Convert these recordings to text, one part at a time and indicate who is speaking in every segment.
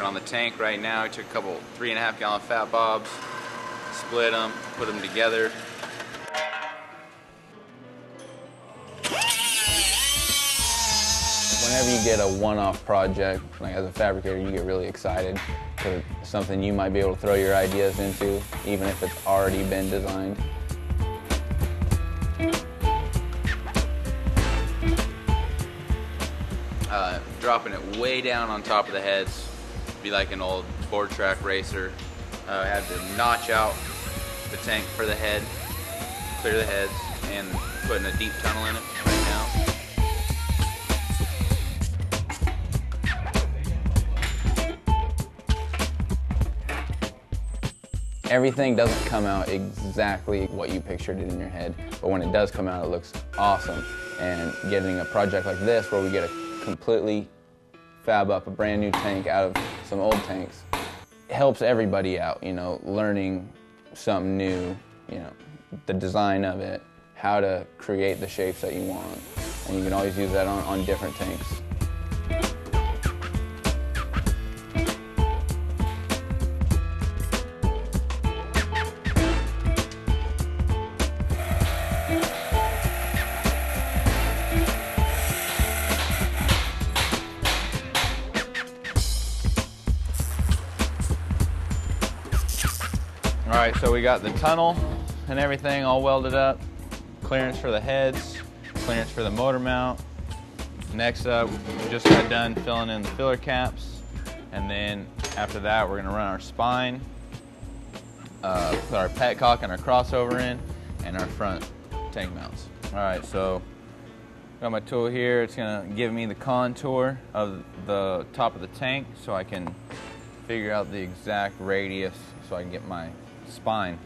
Speaker 1: working on the tank right now. I took a couple 3.5 gallon fat bobs, split them, put them together. Whenever you get a one-off project, like as a fabricator, you get really excited for something you might be able to throw your ideas into, even if it's already been designed. Dropping it way down on top of the heads, be like an old board track racer. I had to notch out the tank for the head, clear the heads, and putting a deep tunnel in it right now. Everything doesn't come out exactly what you pictured it in your head, but when it does come out, it looks awesome. And getting a project like this where we get to completely fab up a brand new tank out of some old tanks, it helps everybody out, you know, learning something new, you know, the design of it, how to create the shapes that you want. And you can always use that on different tanks. All right, so we got the tunnel and everything all welded up. Clearance for the heads, clearance for the motor mount. Next up, we just got done filling in the filler caps. And then after that, we're gonna run our spine, put our petcock and our crossover in, and our front tank mounts. All right, so got my tool here. It's gonna give me the contour of the top of the tank so I can figure out the exact radius so I can get my spine.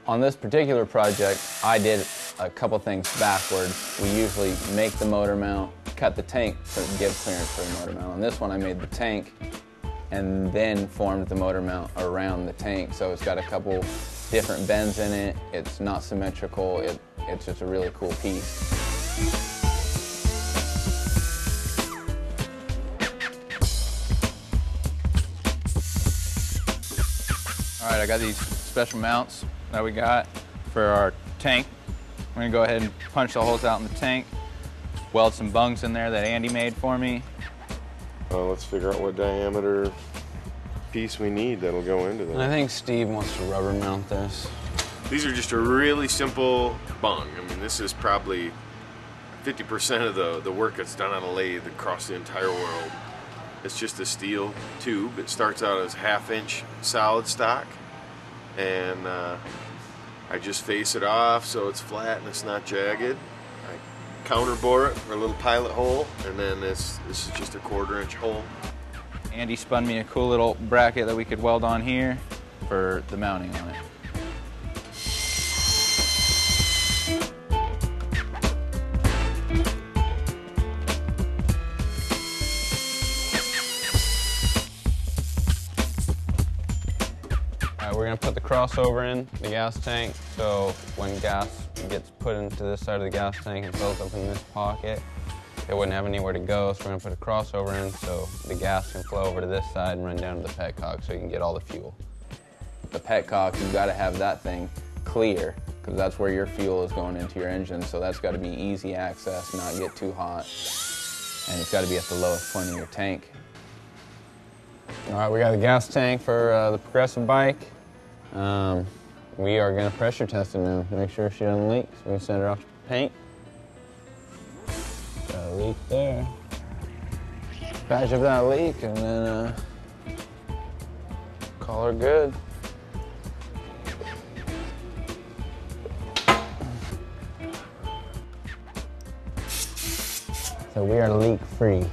Speaker 1: On this particular project, I did a couple things backwards. We usually make the motor mount, cut the tank to give clearance for the motor mount. On this one, I made the tank and then formed the motor mount around the tank. So it's got a couple different bends in it. It's not symmetrical. It's just a really cool piece. All right, I got these special mounts that we got for our tank. I'm gonna go ahead and punch the holes out in the tank, weld some bungs in there that Andy made for me.
Speaker 2: Let's figure out what diameter piece we need that'll go into that.
Speaker 3: And I think Steve wants to rubber mount this.
Speaker 2: These are just a really simple bung. I mean, this is probably 50% of the work that's done on a lathe across the entire world. It's just a steel tube. It starts out as 1/2-inch solid stock, and I just face it off so it's flat and it's not jagged. I counterbore it for a little pilot hole, and then this is just a 1/4-inch hole.
Speaker 1: Andy spun me a cool little bracket that we could weld on here for the mounting on it.
Speaker 3: We're going to put the crossover in the gas tank, so when gas gets put into this side of the gas tank and fills up in this pocket, it wouldn't have anywhere to go, so we're going to put a crossover in so the gas can flow over to this side and run down to the petcock so you can get all the fuel. The petcock, you've got to have that thing clear, because that's where your fuel is going into your engine, so that's got to be easy access, not get too hot, and it's got to be at the lowest point in your tank. All right, we got the gas tank for the progressive bike. We are going to pressure test it now, make sure she doesn't leak, so we can send her off to paint. Got a leak there. Patch up that leak and then call her good. So we are leak free.